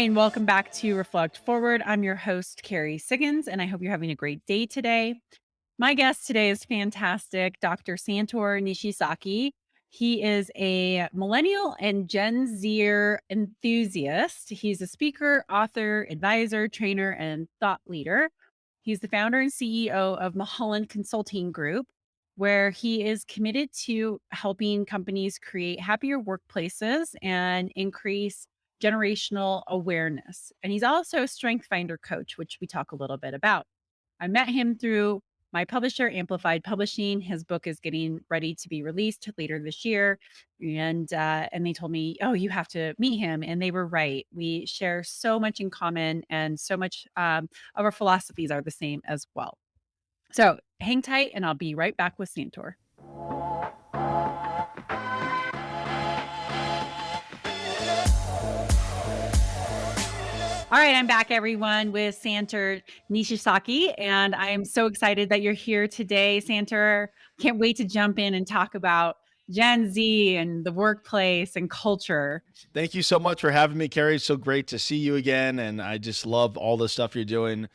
and welcome back to Reflect Forward. I'm your host, Carrie Siggins, and I hope you're having a great day today. My guest today is fantastic, Dr. Santor Nishisaki. He is a millennial and Gen Zer enthusiast. He's a speaker, author, advisor, trainer, and thought leader. He's the founder and CEO of Mulholland Consulting Group, where he is committed to helping companies create happier workplaces and increase generational awareness. And he's also a strength finder coach, which we talk a little bit about. I met him through my publisher, Amplified Publishing. His book is getting ready to be released later this year, and they told me, "Oh, you have to meet him," and they were right. We share so much in common, and so much of our philosophies are the same as well. So hang tight, and I'll be right back with Santor. All right, I'm back, everyone, with Santor Nishisaki, and I am so excited that you're here today, Santor. Can't wait to jump in and talk about Gen Z and the workplace and culture. Thank you so much for having me, Carrie. It's so great to see you again. And I just love all the stuff you're doing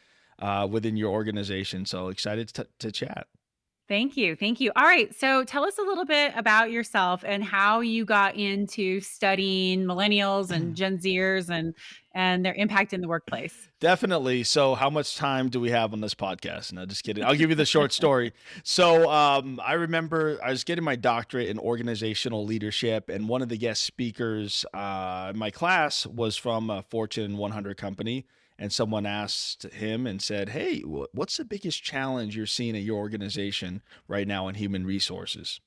within your organization. So excited to chat. Thank you. Thank you. All right. So tell us a little bit about yourself and how you got into studying millennials and Gen Zers and their impact in the workplace. Definitely. So, how much time do we have on this podcast? No, just kidding. I'll give you the short story. So, I remember I was getting my doctorate in organizational leadership, and one of the guest speakers in my class was from a Fortune 100 company. And someone asked him and said, "Hey, what's the biggest challenge you're seeing at your organization right now in human resources?"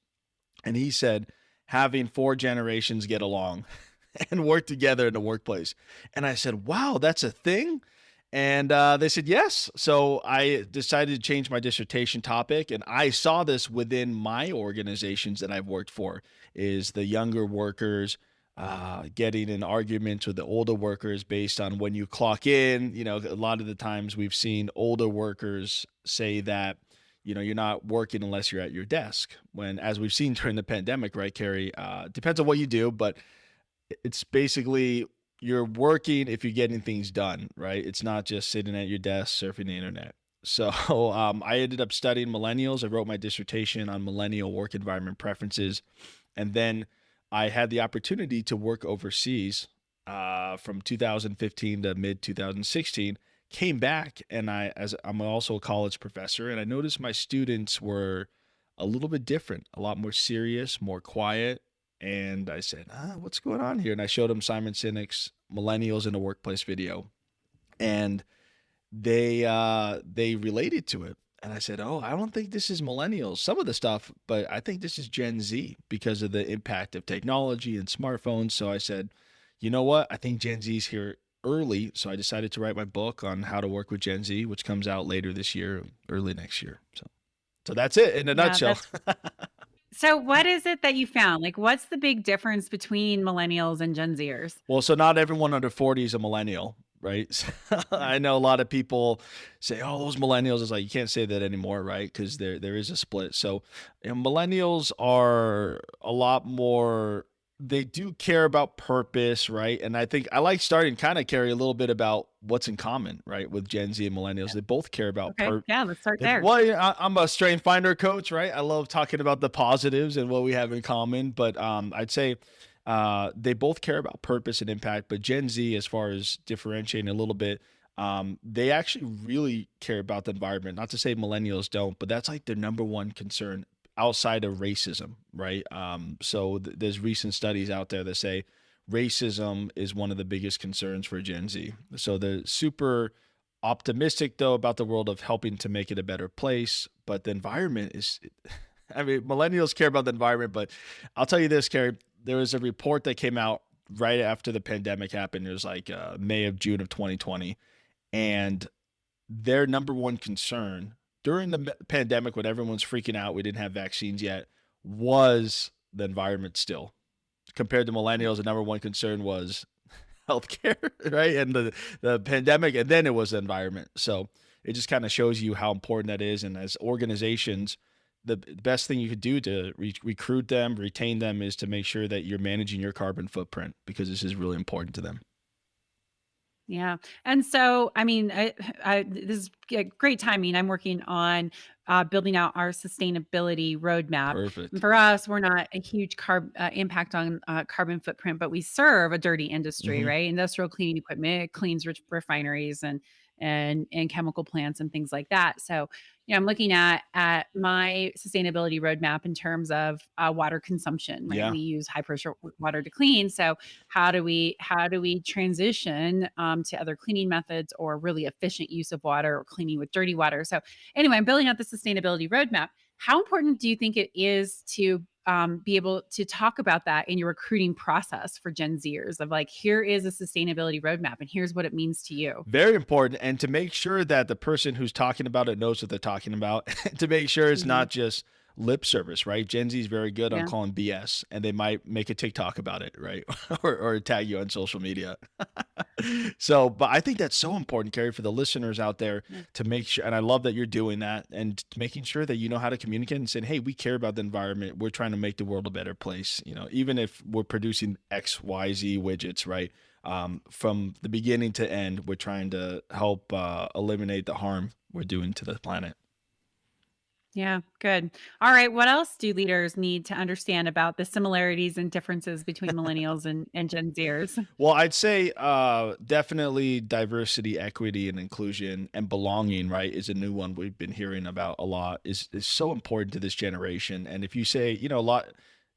And he said, "Having four generations get along and work together in the workplace." And I said, "Wow, that's a thing?" And they said, "Yes." So I decided to change my dissertation topic. And I saw this within my organizations that I've worked for, is the younger workers getting in arguments with the older workers based on when you clock in. You know, a lot of the times we've seen older workers say that, you're not working unless you're at your desk. When, as we've seen during the pandemic, right, Carrie, depends on what you do, but it's basically you're working if you're getting things done, right? It's not just sitting at your desk surfing the internet. So I ended up studying millennials. I wrote my dissertation on millennial work environment preferences. And then I had the opportunity to work overseas from 2015 to mid 2016. Came back, and I'm also a college professor, and I noticed my students were a little bit different, a lot more serious, more quiet. And I said, "What's going on here?" And I showed them Simon Sinek's "Millennials in the Workplace" video, and they related to it. And I said, "Oh, I don't think this is millennials, some of the stuff, but I think this is Gen Z because of the impact of technology and smartphones." So I said, "You know what? I think Gen Z's here early." So I decided to write my book on how to work with Gen Z, which comes out later this year, early next year. So that's it in a Yeah, nutshell. that's so what is it that you found? Like, what's the big difference between millennials and Gen Zers? Well, so not everyone under 40 is a millennial, right? Yeah. I know a lot of people say, "Oh, those millennials." Is like, you can't say that anymore, right? Because there is a split. So, millennials are a lot more. They do care about purpose, right? And I think I like starting kind of carry a little bit about what's in common, right, with Gen Z and millennials. Yeah. They both care about Okay. Yeah, let's start there. Well, yeah, I'm a strength finder coach, right? I love talking about the positives and what we have in common, but I'd say they both care about purpose and impact. But Gen Z, as far as differentiating a little bit, they actually really care about the environment. Not to say millennials don't, but that's like their number one concern outside of racism, right? So there's recent studies out there that say racism is one of the biggest concerns for Gen Z. So they're super optimistic though about the world of helping to make it a better place, but the environment is I mean, millennials care about the environment, but I'll tell you this, Carrie, there was a report that came out right after the pandemic happened. It was like May of June of 2020, and their number one concern during the pandemic, when everyone's freaking out, we didn't have vaccines yet, was the environment still. Compared to millennials, the number one concern was healthcare, right? And the pandemic, and then it was the environment. So it just kind of shows you how important that is. And as organizations, the best thing you could do to recruit them, retain them, is to make sure that you're managing your carbon footprint, because this is really important to them. Yeah. And so, I mean, this is great timing. I'm working on building out our sustainability roadmap. And Perfect. for us, we're not a huge impact on carbon footprint, but we serve a dirty industry, Mhm. right? Industrial cleaning equipment, it cleans refineries and chemical plants and things like that. So, I'm looking at my sustainability roadmap in terms of water consumption, right? Yeah. We use high pressure water to clean. So how do we transition to other cleaning methods or really efficient use of water or cleaning with dirty water? So anyway, I'm building out the sustainability roadmap. How important do you think it is to be able to talk about that in your recruiting process for Gen Zers of like, here is a sustainability roadmap and here's what it means to you? Very important, and to make sure that the person who's talking about it knows what they're talking about, to make sure it's Hmm. not just lip service, right? Gen Z is very good on Yeah. calling BS, and they might make a TikTok about it, right? Or tag you on social media. So, but I think that's so important, Carrie, for the listeners out there Yeah. to make sure, and I love that you're doing that and making sure that you know how to communicate and saying, hey, we care about the environment. We're trying to make the world a better place. Even if we're producing X, Y, Z widgets, right? From the beginning to end, we're trying to help eliminate the harm we're doing to the planet. Yeah, good. All right. What else do leaders need to understand about the similarities and differences between millennials and Gen Zers? Well, I'd say definitely diversity, equity, and inclusion and belonging, right, is a new one we've been hearing about a lot, is so important to this generation. And if you say, a lot,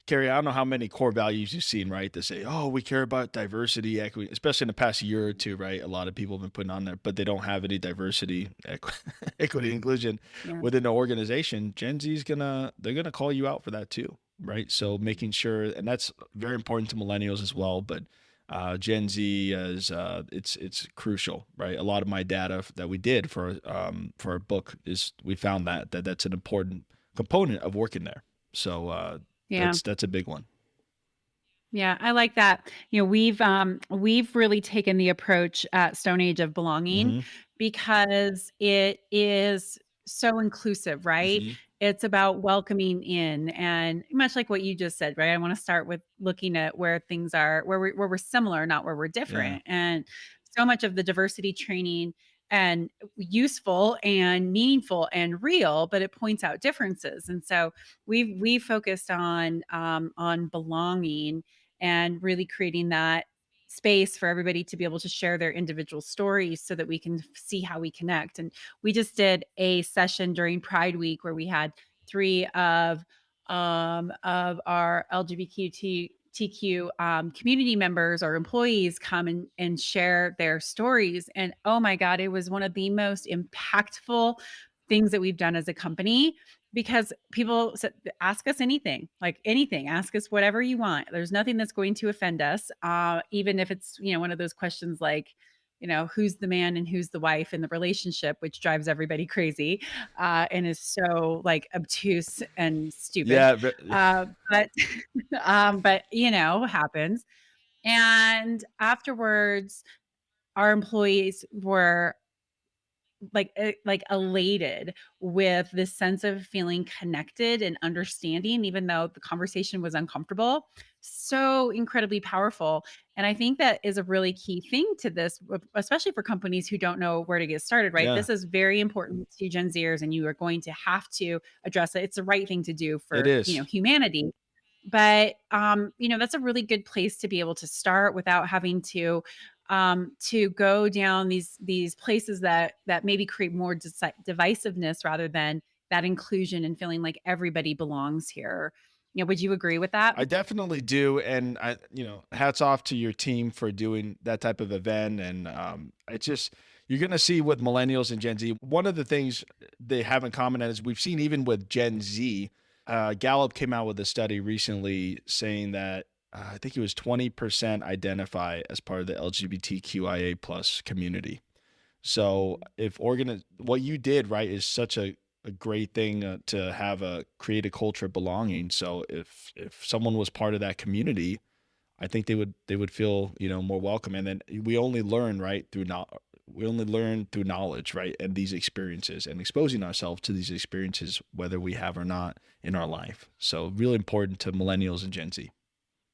Carrie, I don't know how many core values you've seen, right? That say, oh, we care about diversity, equity, especially in the past year or two, right? A lot of people have been putting on there, but they don't have any diversity, equity, inclusion Yeah. within the organization. Gen Z's they're gonna call you out for that too, right? So making sure, and that's very important to millennials as well, but Gen Z is it's crucial, right? A lot of my data that we did for a book is we found that's an important component of working there. So Yeah. that's a big one. Yeah, I like that. We've really taken the approach at Stone Age of belonging Hmm. because it is so inclusive, right? Hmm. It's about welcoming in and much like what you just said, right? I want to start with looking at where things are where we're similar, not where we're Yeah. different. And so much of the diversity training and useful and meaningful and real, but it points out differences. And so we focused on belonging and really creating that space for everybody to be able to share their individual stories so that we can see how we connect. And we just did a session during Pride Week where we had three of our LGBTQ community members or employees come and share their stories. And oh my God, it was one of the most impactful things that we've done as a company because people said, ask us anything, like anything, ask us whatever you want. There's nothing that's going to offend us. Even if it's, one of those questions like, who's the man and who's the wife in the relationship, which drives everybody crazy and is so like obtuse and stupid. Yeah. But, but happens. And afterwards, our employees were like elated with this sense of feeling connected and understanding even though the conversation was uncomfortable. So incredibly powerful, and I think that is a really key thing to this, especially for companies who don't know where to get started, right? Yeah. This is very important to Gen Zers and you are going to have to address it. It's the right thing to do It for, is. humanity. But, that's a really good place to be able to start without having to go down these places that maybe create more divisiveness rather than that inclusion and feeling like everybody belongs here. Would you agree with that? I definitely do, and hats off to your team for doing that type of event. And it's just you're gonna see with millennials and Gen Z. One of the things they have in common is we've seen even with Gen Z. Gallup came out with a study recently saying that I think it was 20% identify as part of the LGBTQIA plus community. So if what you did right is such a great thing to have a create a culture of belonging. So if someone was part of that community, I think they would feel more welcome. And then we only learn through knowledge, right? And these experiences and exposing ourselves to these experiences, whether we have or not in our life. So really important to millennials and Gen Z.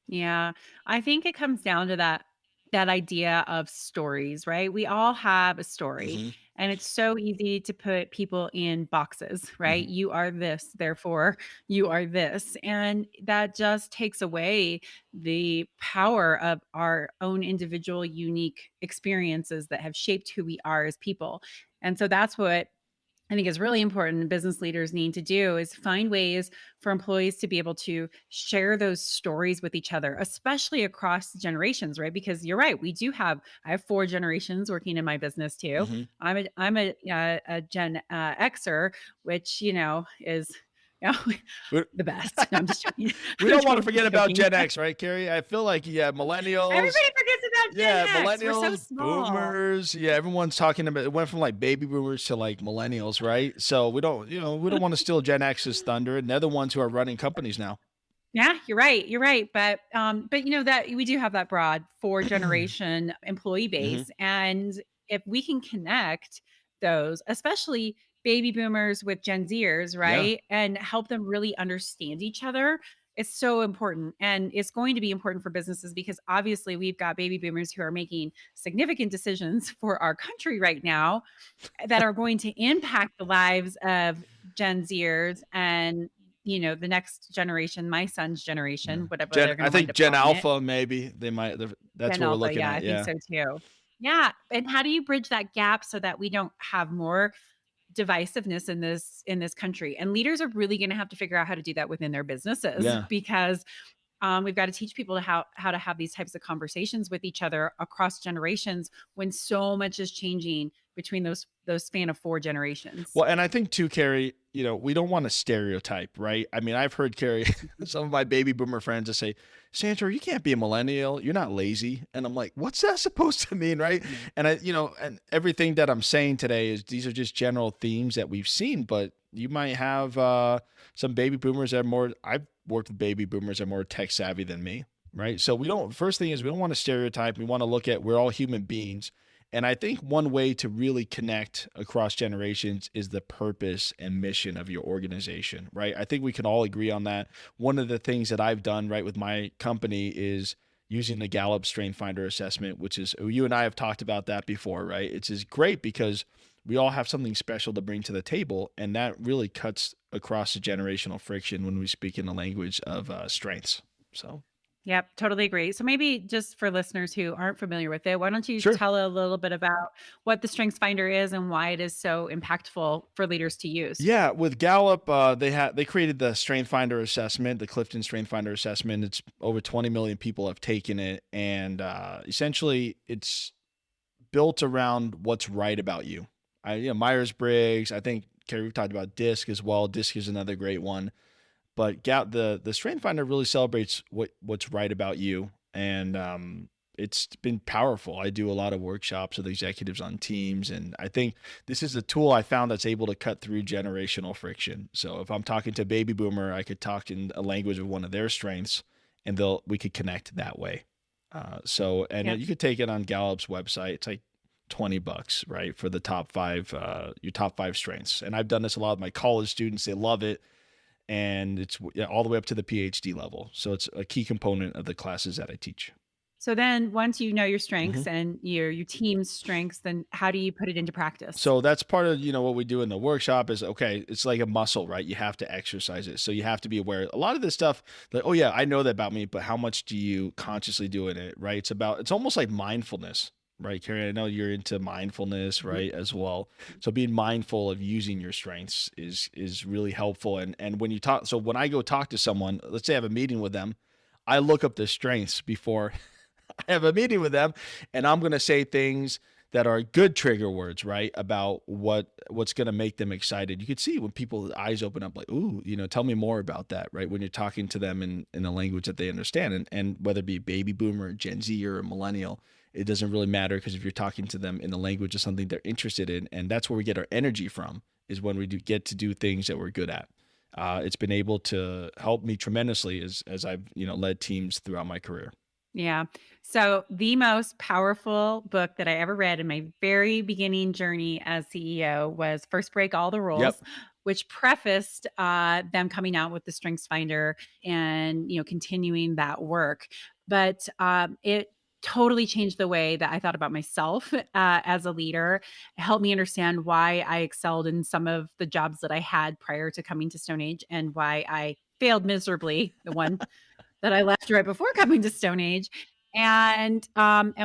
Yeah, I think it comes down to that that idea of stories, right? We all have a story, Hmm. and it's so easy to put people in boxes, right? Hmm. You are this, therefore you are this. And that just takes away the power of our own individual, unique experiences that have shaped who we are as people. And so that's what I think is really important business leaders need to do is find ways for employees to be able to share those stories with each other, especially across generations, right? Because you're right, I have 4 generations working in my business too. Hmm. I'm a Gen Xer, which, is, you know, We, the best. No, I'm just joking. we I'm don't want to totally forget about joking. Gen X, right, Carrie? I feel like, yeah, millennials. Everybody forgets about Yeah, Gen X. We're so millennials, small. boomers. Yeah, everyone's talking about it went from like baby boomers to like millennials, right? So we don't want to steal Gen X's thunder, and they're the ones who are running companies now. Yeah, you're right. You're right. But that we do have that broad 4 generation employee Hmm. base. And if we can connect those, especially baby boomers with Gen Zers, Yeah. right? And help them really understand each other, it's so important. And it's going to be important for businesses because obviously we've got baby boomers who are making significant decisions for our country right now that are going to impact the lives of Gen Zers and, the next generation, my son's Yeah. generation, whatever Gen they're I gonna wind think up Gen calling it. Alpha maybe they might that's Gen what we're Alpha, looking yeah, at. I think Yeah. so too. Yeah, and how do you bridge that gap so that we don't have more divisiveness in this country? And leaders are really gonna have to figure out how to do that within their businesses Yeah. because we've got to teach people how to have these types of conversations with each other across generations when so much is changing between those span of 4 generations. Well, and I think too, Carrie, we don't want to stereotype, right? I mean, I've heard Carrie, some of my baby boomer friends to say, Sandra, you can't be a millennial. You're not lazy. And I'm like, what's that supposed to mean, right? Yeah. And and everything that I'm saying today is these are just general themes that we've seen, but you might have some baby boomers that are more, I've worked with baby boomers that are more tech savvy than me, right? So first thing is we don't want to stereotype. We want to look at, we're all human beings, and I think one way to really connect across generations is the purpose and mission of your organization, right? I think we can all agree on that. One of the things that I've done, right, with my company is using the Gallup Strength Finder assessment, which is, you and I have talked about that before, right? It's just great because we all have something special to bring to the table. And that really cuts across the generational friction when we speak in the language of strengths. So, Yep, totally agree. So maybe just for listeners who aren't familiar with it, why don't you sure. tell a little bit about what the Strengths Finder is and why it is so impactful for leaders to use? Yeah, with Gallup, they created the Strength Finder assessment, the Clifton Strength Finder assessment. It's over 20 million people have taken it, and essentially, it's built around what's right about you. Myers Briggs. I think Carrie, we've talked about DISC as well. DISC is another great one, but the Strength Finder really celebrates what's right about you, and it's been powerful. I do a lot of workshops with executives on teams, and I think this is a tool I found that's able to cut through generational friction. So if I'm talking to a baby boomer, I could talk in a language of one of their strengths, and we could connect that way. Yep. You could take it on Gallup's website. It's like $20, right, for the top five, your top five strengths. And I've done this a lot with my college students. They love it, and it's all the way up to the PhD level. So it's a key component of the classes that I teach. So then once you know your Mhm. strengths and your team's strengths, then how do you put it into practice? So that's part of what we do in the workshop is, okay, it's like a muscle, right? You have to exercise it. So you have to be aware. A lot of this stuff, like, oh yeah, I know that about me, but how much do you consciously do in it, right? It's almost like mindfulness, right, Carrie? I know you're into mindfulness, Mhm. right, as well. So being mindful of using your strengths is really helpful. And when you talk, so when I go talk to someone, let's say I have a meeting with them, I look up the strengths before I have a meeting with them, and I'm going to say things that are good trigger words, right? About what's going to make them excited. You could see when people's eyes open up, like, ooh, tell me more about that, right? When you're talking to them in a language that they understand, and whether it be baby boomer, Gen Z, or a millennial, it doesn't really matter because if you're talking to them in the language of something they're interested in, and that's where we get our energy from, is when we get to do things that we're good at. It's been able to help me tremendously as I've led teams throughout my career. Yeah. So the most powerful book that I ever read in my very beginning journey as CEO was First Break All the Rules, Yep. which prefaced them coming out with the Strengths Finder and continuing that work. But it totally changed the way that I thought about myself, as a leader. It helped me understand why I excelled in some of the jobs that I had prior to coming to Stone Age and why I failed miserably, the one that I left right before coming to Stone Age. And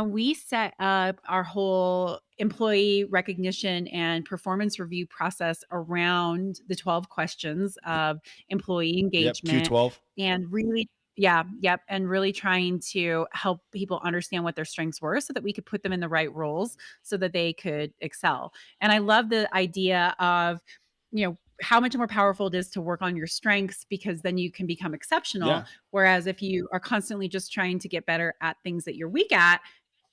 we set up our whole employee recognition and performance review process around the 12 questions of employee Yep, engagement Q12. and really yeah, yep, and really trying to help people understand what their strengths were so that we could put them in the right roles so that they could excel. And I love the idea of, how much more powerful it is to work on your strengths because then you can become exceptional. Yeah. Whereas if you are constantly just trying to get better at things that you're weak at,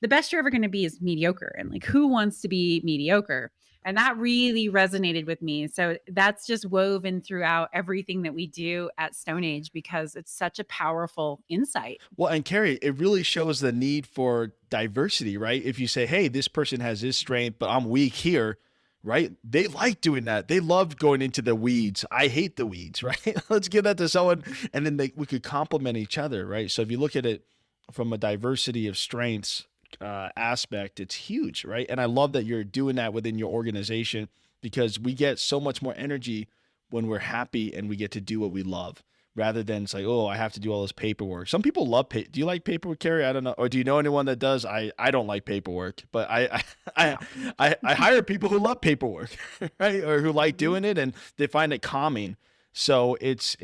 the best you're ever going to be is mediocre. And like, who wants to be mediocre? And that really resonated with me. So that's just woven throughout everything that we do at Stone Age because it's such a powerful insight. Well, and Carrie, it really shows the need for diversity, right? If you say, hey, this person has this strength, but I'm weak here, right? They like doing that. They love going into the weeds. I hate the weeds, right? Let's give that to someone. And then we could complement each other, right? So if you look at it from a diversity of strengths aspect, it's huge, right? And I love that you're doing that within your organization because we get so much more energy when we're happy and we get to do what we love rather than it's like, oh, I have to do all this paperwork. Some people love do you like paperwork, Carrie? I don't know. Or do you know anyone that does? I don't like paperwork, but I No. I hire people who love paperwork, right? Or who like Mhm. doing it and they find it calming. So it's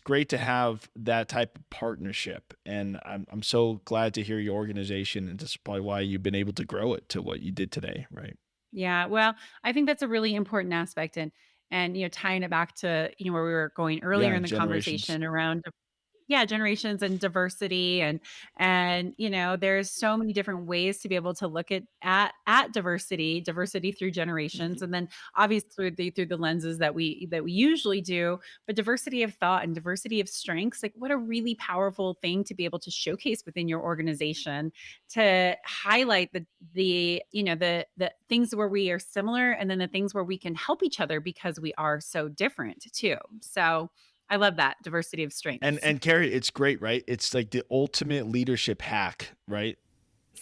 great to have that type of partnership. And I'm so glad to hear your organization and that's probably why you've been able to grow it to what you did today, right? Yeah, well, I think that's a really important aspect and tying it back to, where we were going earlier Yeah, in the generations. conversation around yeah, generations and diversity and there's so many different ways to be able to look at diversity through generations Mhm. and then obviously through the lenses that we usually do, but diversity of thought and diversity of strengths, like what a really powerful thing to be able to showcase within your organization to highlight the things where we are similar and then the things where we can help each other because we are so different too. So I love that diversity of And strengths. and Carrie, it's great, right? It's like the ultimate leadership hack, right?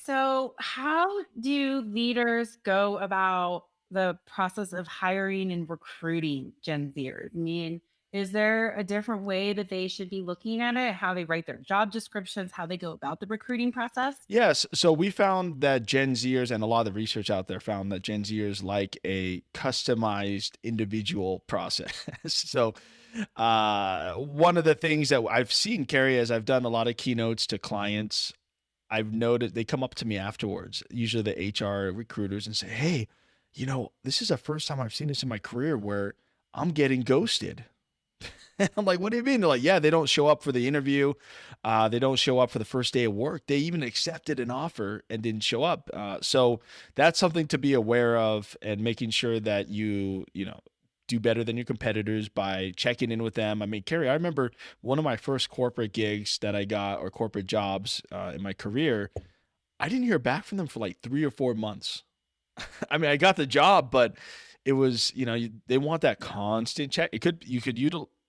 So, how do leaders go about the process of hiring and recruiting Gen Zers? I mean, is there a different way that they should be looking at it? How they write their job descriptions, how they go about the recruiting process? Yes. So we found that Gen Zers and a lot of the research out there found that Gen Zers like a customized individual process. So one of the things that I've seen, Carrie, as I've done a lot of keynotes to clients, I've noted they come up to me afterwards, usually the HR recruiters, and say, hey, this is the first time I've seen this in my career where I'm getting ghosted. I'm like, what do you mean? They're like, yeah, they don't show up for the interview. They don't show up for the first day of work. They even accepted an offer and didn't show up. So that's something to be aware of and making sure that you do better than your competitors by checking in with them. I mean, Carrie, I remember one of my first corporate gigs that I got or corporate jobs in my career. I didn't hear back from them for like 3 or 4 months. I mean, I got the job, but it was, they want that constant check. You could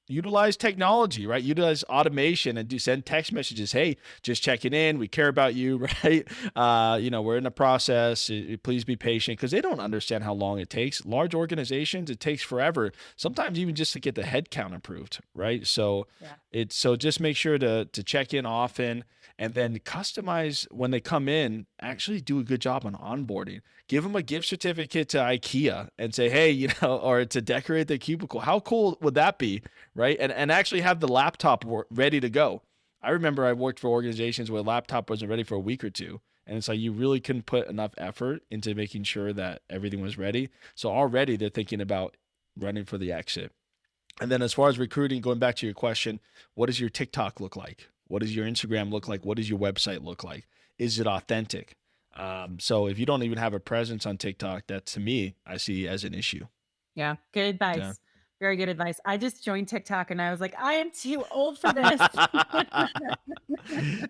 utilize technology, right? Utilize automation and do send text messages. Hey, just checking in. We care about you, right? We're in the process. Please be patient because they don't understand how long it takes. Large organizations, it takes forever. Sometimes even just to get the head count approved, right? So Yeah. just make sure to check in often and then customize when they come in. Actually, do a good job on onboarding. Give them a gift certificate to IKEA and say, hey, or to decorate the cubicle. How cool would that be, right? And actually have the laptop ready to go. I remember I worked for organizations where a laptop wasn't ready for a week or two. And it's like you really couldn't put enough effort into making sure that everything was ready. So already they're thinking about running for the exit. And then as far as recruiting, going back to your question, what does your TikTok look like? What does your Instagram look like? What does your website look like? Is it authentic? So if you don't even have a presence on TikTok, that to me, I see as an issue. Yeah, good Yeah. advice. Very good advice. I just joined TikTok and I was like, I am too old for this.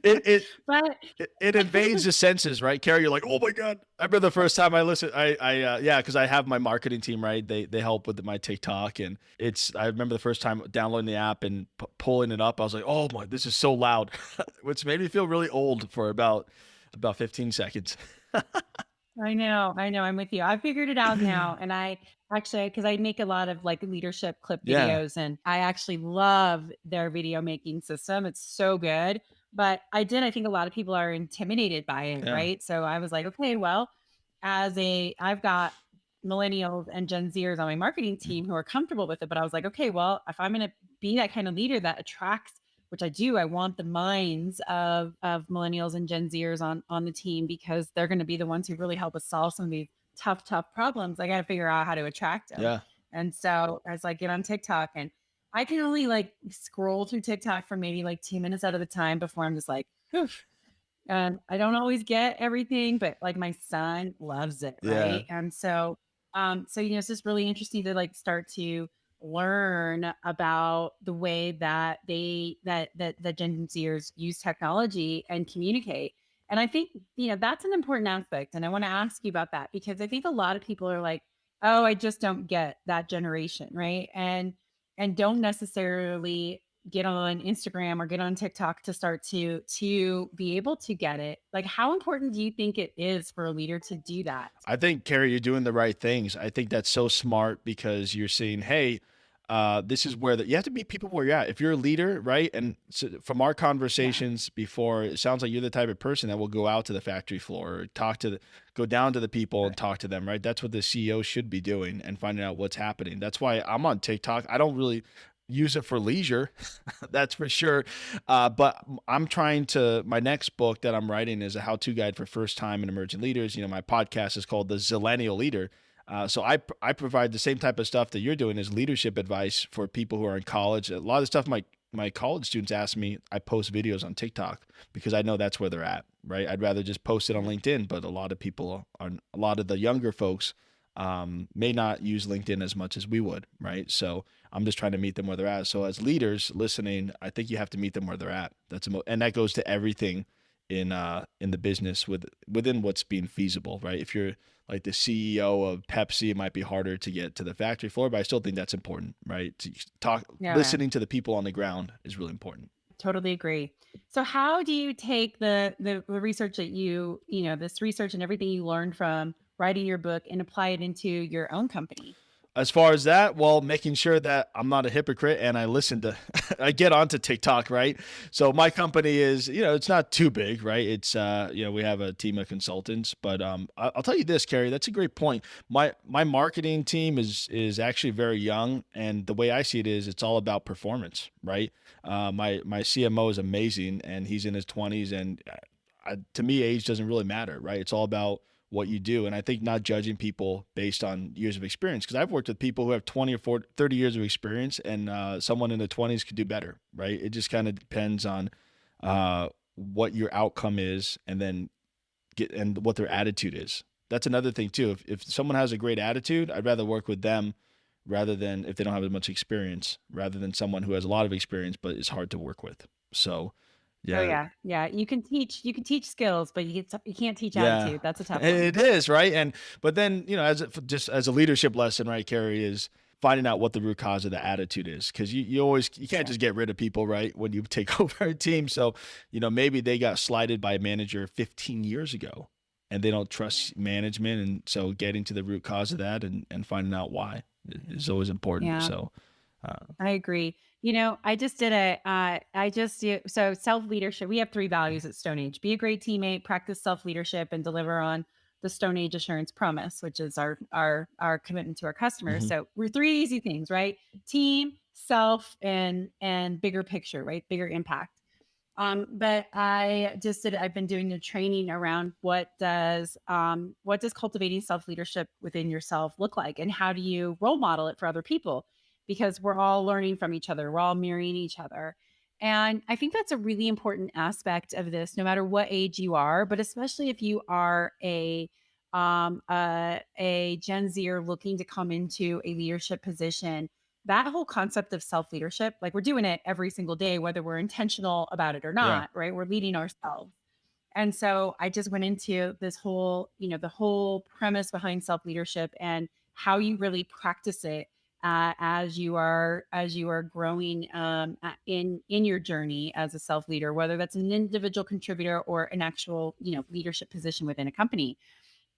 it, it But it invades the senses, right, Carrie? You're like, oh my god! I remember the first time I listened. Yeah, because I have my marketing team, right? They help with my TikTok, and it's. I remember the first time downloading the app and pulling it up. I was like, oh my, this is so loud, which made me feel really old for about About 15 seconds. I know, I'm with you. I figured it out now, and I actually because I make a lot of, like, leadership clip Yeah, videos, and I actually love their video making system, it's so good, but I think a lot of people are intimidated by it, yeah. right? So I was like, "Okay, well, I've got millennials and Gen Zers on my marketing team who are comfortable with it," but I was like, "Okay, well, if I'm gonna be that kind of leader that attracts," which I do. I want the minds of millennials and Gen Zers on the team because they're going to be the ones who really help us solve some of these tough problems. I got to figure out how to attract them. Yeah. And so I was like, get on TikTok, and I can only like scroll through TikTok for maybe like 2 minutes out of the time before I'm just like, "Whew." And I don't always get everything, but like my son loves it, Yeah. right? And so, it's just really interesting to like start to learn about the way that the Gen Zers use technology and communicate. And I think, that's an important aspect. And I want to ask you about that because I think a lot of people are like, oh, I just don't get that generation, right? And don't necessarily get on Instagram or get on TikTok to start to be able to get it. Like how important do you think it is for a leader to do that? I think, Carrie, you're doing the right things. I think that's so smart because you're saying, hey, this is where you have to meet people where you're at. If you're a leader, right? And so from our Yeah. conversations before, it sounds like you're the type of person that will go out to the factory floor or go down to the people and Right. talk to them, right? That's what the CEO should be doing and finding out what's happening. That's why I'm on TikTok. I don't really use it for leisure, that's for sure. But I'm trying to, my next book that I'm writing is a how to guide for first time and emerging leaders. My podcast is called The Zillennial Leader. So I provide the same type of stuff that you're doing as leadership advice for people who are in college. A lot of the stuff my college students ask me, I post videos on TikTok because I know that's where they're at, right? I'd rather just post it on Yeah. LinkedIn, but a lot of the younger folks may not use LinkedIn as much as we would, right? So I'm just trying to meet them where they're at. So as leaders listening, I think you have to meet them where they're at. And that goes to everything in the business within what's being feasible, right? If you're like the CEO of Pepsi, it might be harder to get to the factory floor, but I still think that's important, right? To talk, Yeah. listening to the people on the ground is really important. Totally agree. So how do you take the research that this research and everything you learned from writing your book and apply it into your own company? As far as that, well, making sure that I'm not a hypocrite and I listen to, I get onto TikTok, right? So my company is, it's not too big, right? It's, we have a team of consultants, but I'll tell you this, Carrie, that's a great point. My marketing team is actually very young, and the way I see it is, it's all about performance, right? My CMO is amazing, and he's in his 20s, and to me, age doesn't really matter, right? It's all about what you do. And I think not judging people based on years of experience, because I've worked with people who have 20 or 40, 30 years of experience, and someone in the 20s could do better, right? It just kind of depends on what your outcome is and what their attitude is. That's another thing too. If someone has a great attitude, I'd rather work with them rather than if they don't have as much experience, rather than someone who has a lot of experience but is hard to work with. So, Oh yeah, yeah. Yeah. You can teach skills, but you can't teach yeah, attitude. That's a tough one. it is, right? But then, just as a leadership lesson, right, Carrie, is finding out what the root cause of the attitude is, because you can't Yeah. just get rid of people, right, when you take over a team. So, maybe they got slighted by a manager 15 years ago, and they don't Yeah. trust management, and so getting to the root cause of that and finding out why is always important. Yeah. So, uh, I agree. I just do so self leadership. We have three values at Stone Age: be a great teammate, practice self leadership, and deliver on the Stone Age assurance promise, which is our commitment to our customers. mhm. So we're three easy things, right? Team, self, and bigger picture, right? Bigger impact. But I've been doing the training around what does cultivating self-leadership within yourself look like and how do you role model it for other people? Because we're all learning from each other, we're all mirroring each other. And I think that's a really important aspect of this, no matter what age you are, but especially if you are a Gen Zer looking to come into a leadership position, that whole concept of self leadership, like we're doing it every single day, whether we're intentional about it or Yeah, not, right? We're leading ourselves. And so I just went into this whole, the whole premise behind self leadership and how you really practice it as you are growing in your journey as a self leader, whether that's an individual contributor or an actual leadership position within a company.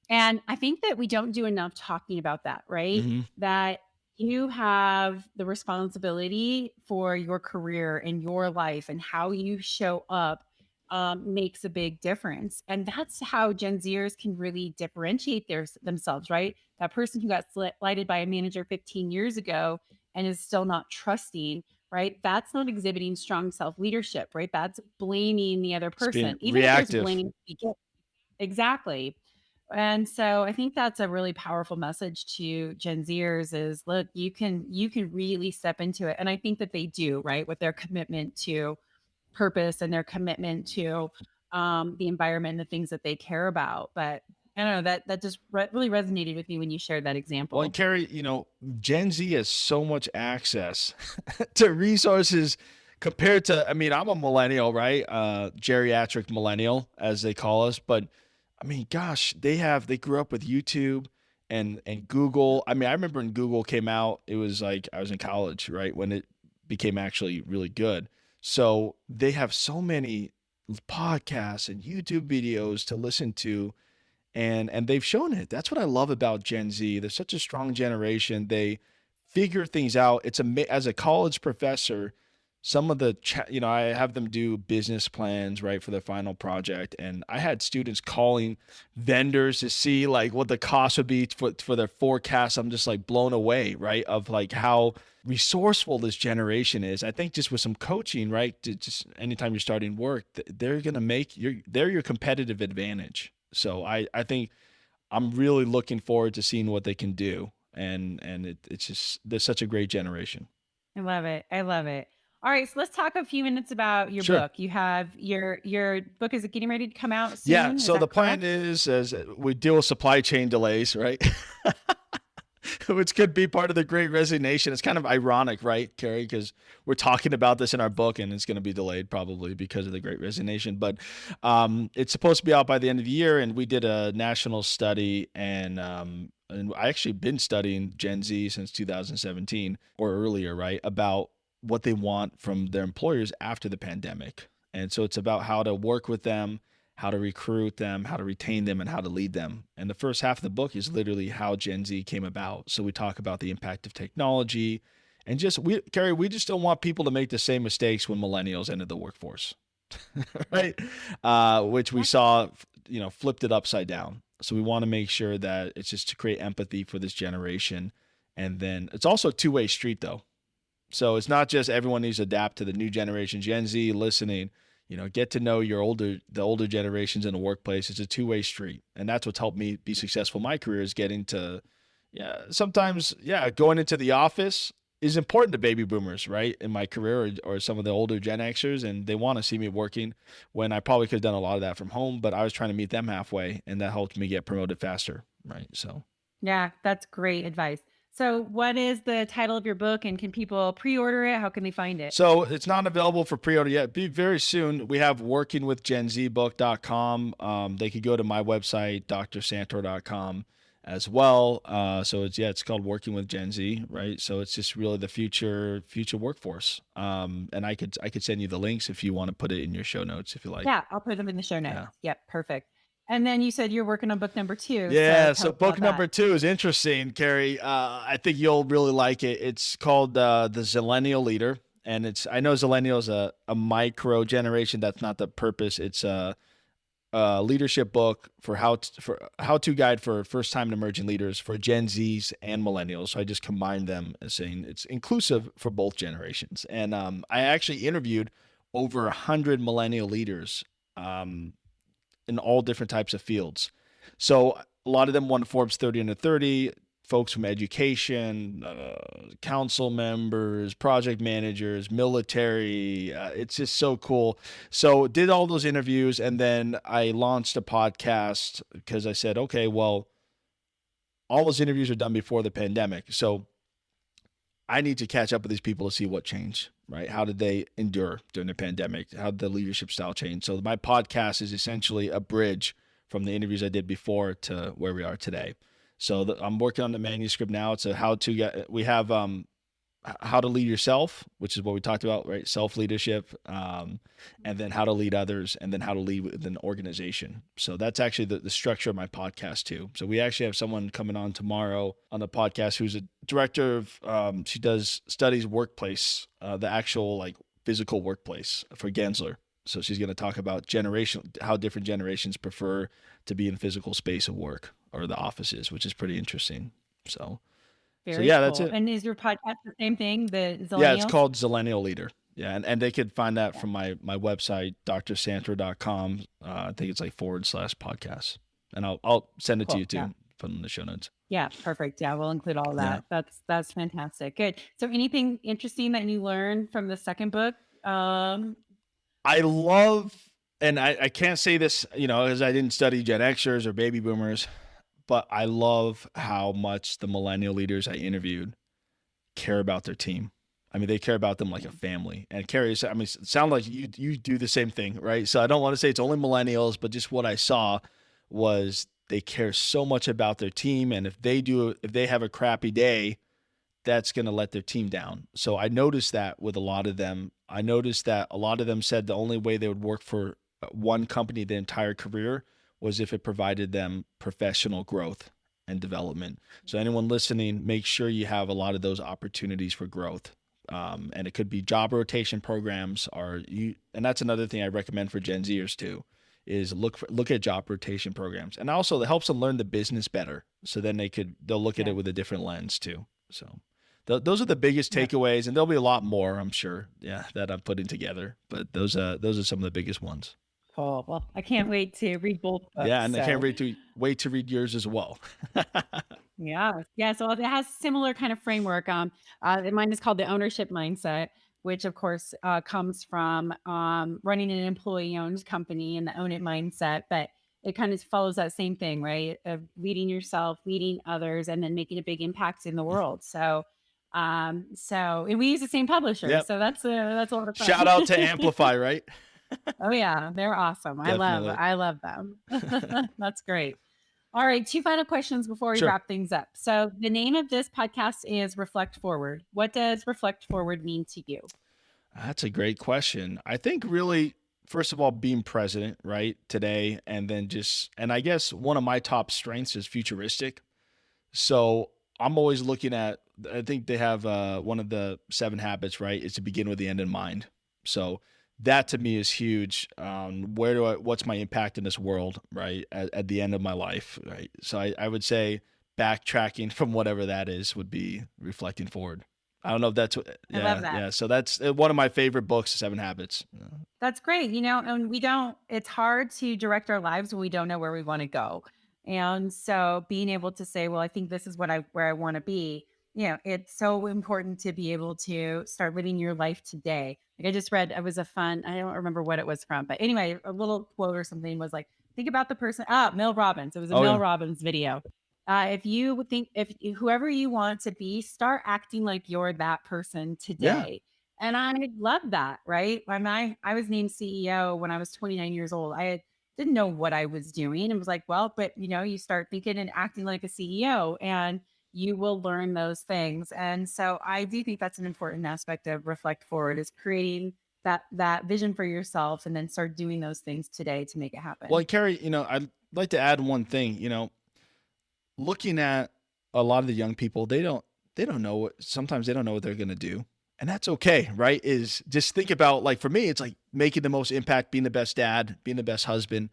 And I think that we don't do enough talking about that, right? Mhm. That you have the responsibility for your career and your life, and how you show up makes a big difference. And that's how Gen Zers can really differentiate themselves, right? That person who got slighted by a manager 15 years ago and is still not trusting, right? That's not exhibiting strong self leadership, right? That's blaming the other It's being person, even if there's reactive. blame. Exactly. And so I think that's a really powerful message to Gen Zers is, look, you can really step into it. And I think that they do, right? With their commitment to purpose and their commitment to the environment and the things that they care about. But I don't know, that just really resonated with me when you shared that Well, and example. Carrie, Gen Z has so much access to resources compared to, I mean, I'm a millennial, right? Geriatric millennial, as they call us. But I mean, gosh, they grew up with YouTube and Google. I mean, I remember when Google came out, it was like I was in college, right? When it became actually really good. So they have so many podcasts and YouTube videos to listen to, and they've shown it. That's what I love about Gen Z. They're such a strong generation. They figure things out. As a college professor, some of I have them do business plans, right, for their final project, and I had students calling vendors to see like what the cost would be for their forecast. I'm just like blown away, right, of like how resourceful this generation is. I think just with some coaching, right, just anytime you're starting work, they're gonna they're your competitive advantage. So I think I'm really looking forward to seeing what they can do, and it's just they're such a great generation. I love it. I love it. All right, so let's talk a few minutes about your Sure. book. You have your book is getting ready to come out Yeah. soon. Is So the that plan correct? is, as we deal with supply chain delays, right? Which could be part of the great resignation. It's kind of ironic, right, Carrie? Because we're talking about this in our book and it's going to be delayed probably because of the great resignation. But it's supposed to be out by the end of the year. And we did a national study, and I actually been studying Gen Z since 2017 or earlier, right, about what they want from their employers after the pandemic. And so it's about how to work with them, how to recruit them, how to retain them, and how to lead them. And the first half of the book is literally how Gen Z came about. So we talk about the impact of technology, and Carrie, we just don't want people to make the same mistakes when millennials entered the workforce, right? Which we Yeah. saw, flipped it upside down. So we want to make sure that it's just to create empathy for this generation. And then it's also a two-way street though. So it's not just everyone needs to adapt to the new generation, Gen Z listening, get to know the older generations in the workplace. It's a two-way street. And that's what's helped me be successful in my career is getting to, yeah, sometimes, yeah, going into the office is important to baby boomers, right? In my career or some of the older Gen Xers, and they want to see me working when I probably could have done a lot of that from home, but I was trying to meet them halfway and that helped me get promoted faster. Right. So Yeah, that's great advice. So, what is the title of your book, and can people pre-order it? How can they find it? So it's not available for pre-order yet. Be very soon. We have workingwithgenzbook.com. They could go to my website, drsantor.com as well. So it's called Working with Gen Z, right? So it's just really the future workforce. And I could send you the links if you want to put it in your show notes if you like. Yeah, I'll put them in the show notes. Yeah. Yep, perfect. And then you said you're working on book number 2, so Yeah, tell so us book about that. number two is interesting, Carrie. I think you'll really like it. It's called The Zillennial Leader, and I know Zillennial is a micro generation. That's not the purpose. It's a leadership book for how to guide for first time emerging leaders for Gen Zs and millennials. So I just combined them as saying it's inclusive for both generations. And I actually interviewed over 100 millennial leaders. Um, in all different types of fields. So a lot of them won Forbes 30 under 30, folks from education, council members, project managers, military. It's just so cool. So did all those interviews, and then I launched a podcast because I said, okay, well, all those interviews are done before the pandemic. So I need to catch up with these people to see what changed, right? How did they endure during the pandemic? How did the leadership style change? So my podcast is essentially a bridge from the interviews I did before to where we are today. So I'm working on the manuscript now. It's a how to get. We have how to lead yourself, which is what we talked about, right? Self leadership, and then how to lead others, and then how to lead with an organization. So that's actually the structure of my podcast too. So we actually have someone coming on tomorrow on the podcast who's a director of. She does studies workplace, the actual like physical workplace for Gensler. So she's going to talk about how different generations prefer to be in physical space of work or the offices, which is pretty interesting. So, so Very yeah, that's cool. it. And is your podcast the same thing, the Yeah, it's Zillennials? called Zillennial Leader. Yeah, and they could find that Yeah, from my website, drsantor.com. I think it's like forward slash podcast. And I'll send it to you cool. Yeah. too. Put it in the show notes. Yeah, perfect. Yeah, we'll include all Yeah. that. That's fantastic. Good. So anything interesting that you learned from the second book? I love, and I can't say this, because I didn't study Gen Xers or baby boomers, but I love how much the millennial leaders I interviewed care about their team. I mean, they care about them like a family. And Carrie, I mean, it sounds like you do the same thing, right? So I don't want to say it's only millennials, but just what I saw was they care so much about their team, and if they have a crappy day, that's going to let their team down. So I noticed that with a lot of them. I noticed that a lot of them said the only way they would work for one company their entire career was if it provided them professional growth and development. So anyone listening, make sure you have a lot of those opportunities for growth. And it could be job rotation programs, and that's another thing I recommend for Gen Zers too, is look at job rotation programs, and also it helps them learn the business better. So then they'll look at Yeah. it with a different lens too. So those are the biggest Yeah. takeaways, and there'll be a lot more, I'm sure. Yeah, that I'm putting together, but those are some of the biggest ones. Cool. Well, I can't wait to read both Yeah, books. and I can't So wait to read yours as well. yeah. Yeah. So it has similar kind of framework. Mine is called the ownership mindset, which of course comes from running an employee-owned company and the own it mindset. But it kind of follows that same thing, right? Of leading yourself, leading others, and then making a big impact in the world. So and we use the same publisher, Yep. so that's a lot of Shout fun. out to Amplify, right? Oh yeah, they're awesome. Definitely. I love them. That's great. All right, two final questions before we Sure. wrap things up. So, the name of this podcast is Reflect Forward. What does Reflect Forward mean to you? That's a great question. I think really, first of all, being present, right, today, and then and I guess one of my top strengths is futuristic. So I'm always looking at, I think they have one of the 7 habits, right, is to begin with the end in mind. So that to me is huge. What's my impact in this world, right, at the end of my life, right? So I would say backtracking from whatever that is would be reflecting forward. I don't know if that's I love yeah, that. yeah. So that's one of my favorite books, 7 Habits. That's great. And we don't, it's hard to direct our lives when we don't know where we want to go. And so being able to say, well, I think this is where I want to be, it's so important to be able to start living your life today. Like I just read, it was I don't remember what it was from, but anyway, a little quote or something was like, think about the person, Mel Robbins. It was a Oh Mel yeah, Robbins video. If you would think, if whoever you want to be, start acting like you're that person yeah. today. And I love that, right? When I was named CEO when I was 29 years old, didn't know what I was doing and was like, well, but you start thinking and acting like a CEO and you will learn those things. And so I do think that's an important aspect of Reflect Forward is creating that vision for yourself and then start doing those things today to make it Well, happen. and Carrie, I'd like to add one thing. Looking at a lot of the young people, they don't know sometimes they don't know what they're gonna do. And that's okay, right? Is just think about, like, for me, it's like making the most impact, being the best dad, being the best husband.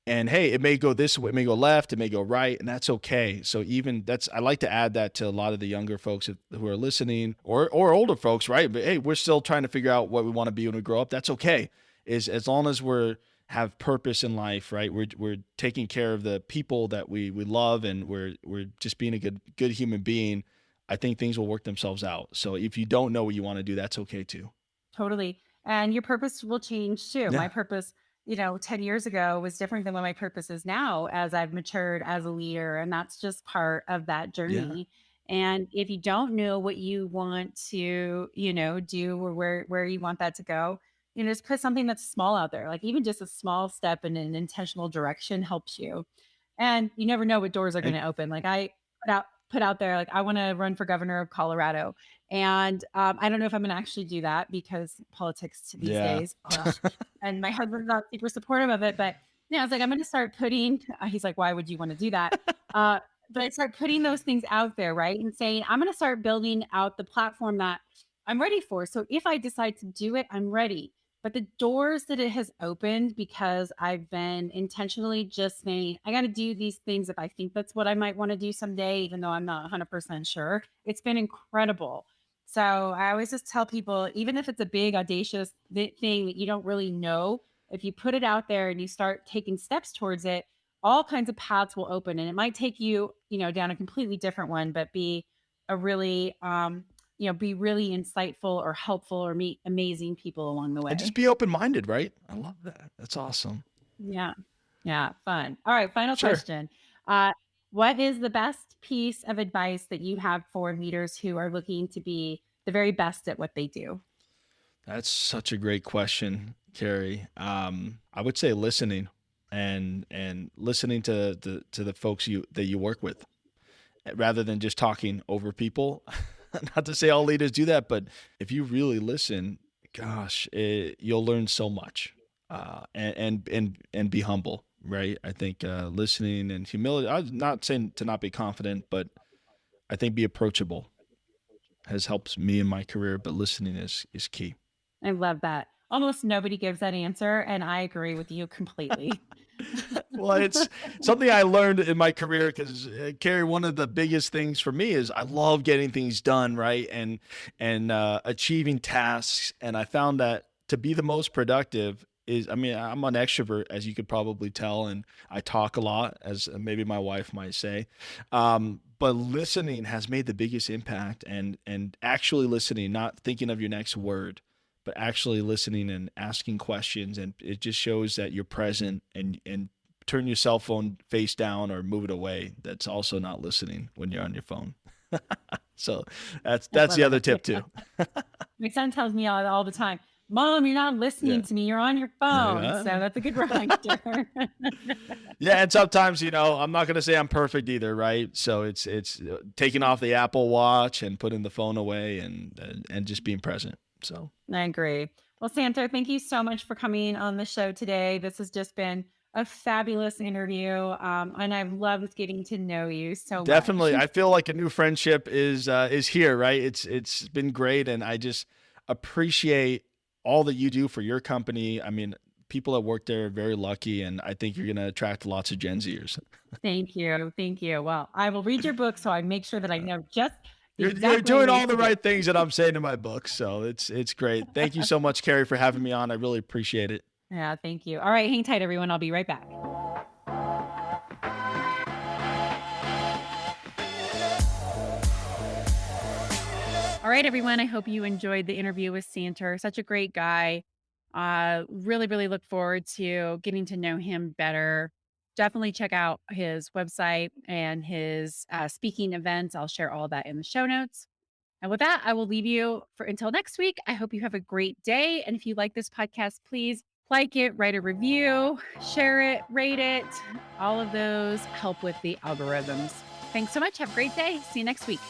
And hey, it may go this way, it may go left, it may go right, and that's okay. So even I like to add that to a lot of the younger folks who are listening, or older folks, right? But hey, we're still trying to figure out what we want to be when we grow up. That's okay. Is as long as we're have purpose in life, right? We're taking care of the people that we love, and we're just being a good human being. I think things will work themselves out. So if you don't know what you want to do, that's okay too. Totally. And your purpose will change too. My Yeah, purpose, 10 years ago was different than what my purpose is now as I've matured as a leader. And that's just part of that yeah. journey. And if you don't know what you want to, do or where you want that to go, just put something that's small out there. Like even just a small step in an intentional direction helps you. And you never know what doors are And gonna open. Like, I put out there, like, I wanna run for governor of Colorado, and, I don't know if I'm gonna actually do that because politics these yeah. days, ugh, and my husband's not super supportive of it, but, yeah, I was like, "I'm gonna start putting" he's like, "Why would you wanna do that?" Uh, but I start putting those things out there, right, and saying, "I'm gonna start building out the platform that I'm ready for, so if I decide to do it, I'm ready." But the doors that it has opened because I've been intentionally just saying, I got to do these things if I think that's what I might want to do someday, even though I'm not 100% sure. It's been incredible. So I always just tell people, even if it's a big, audacious thing that you don't really know, if you put it out there and you start taking steps towards it, all kinds of paths will open. And it might take you, down a completely different one, but be a really, be really insightful or helpful or meet amazing people along the And just way. be open-minded, right? I love that. That's awesome. Yeah. Yeah, fun. All right, final Sure. question. Uh, what is the best piece of advice that you have for leaders who are looking to be the very best at what they do? That's such a great question, Carrie. I would say listening and listening to the folks you work with rather than just talking over people. Not to say all leaders do that, but if you really listen, gosh, you'll learn so much. And be humble, right? I think listening and humility. I'm not saying to not be confident, but I think be approachable has helped me in my career. But listening is key. I love that. Almost nobody gives that answer, and I agree with you completely. Well, it's something I learned in my career because, Carrie, one of the biggest things for me is I love getting things done, right, and achieving tasks. And I found that to be the most productive is, I mean, I'm an extrovert, as you could probably tell, and I talk a lot, as maybe my wife might say. But listening has made the biggest impact, and actually listening, not thinking of your next word, but actually listening and asking questions, and it just shows that you're present, and turn your cell phone face down or move it away. That's also not listening when you're on your phone. So that's I that's love the other that. tip too. My son tells me all the time, "Mom, you're not listening Yeah. to me. You're on your phone." So Yeah. that's a good reminder. Yeah, and sometimes, I'm not gonna say I'm perfect either, right? So it's taking off the Apple Watch and putting the phone away and just being present. So I agree. Well, Santa, thank you so much for coming on the show today. This has just been a fabulous interview. And I've loved getting to know you so much. definitely, I feel like a new friendship is here, right? It's been great, and I just appreciate all that you do for your company. I mean, people that work there are very lucky, and I think you're gonna attract lots of Gen Zers. Thank you. Thank you. Well, I will read your book so I make sure that I know just the You're exact right doing ways all to the do it. right things that I'm saying in my book, so it's great. Thank you so much, Carrie, for having me on. I really appreciate it. Yeah, thank you. All right, hang tight, everyone. I'll be right back. All right, everyone. I hope you enjoyed the interview with Santer. Such a great guy. Really, really look forward to getting to know him better. Definitely check out his website and his speaking events. I'll share all that in the show notes. And with that, I will leave you for until next week. I hope you have a great day. And if you like this podcast, please like it, write a review, share it, rate it. All of those help with the algorithms. Thanks so much. Have a great day. See you next week.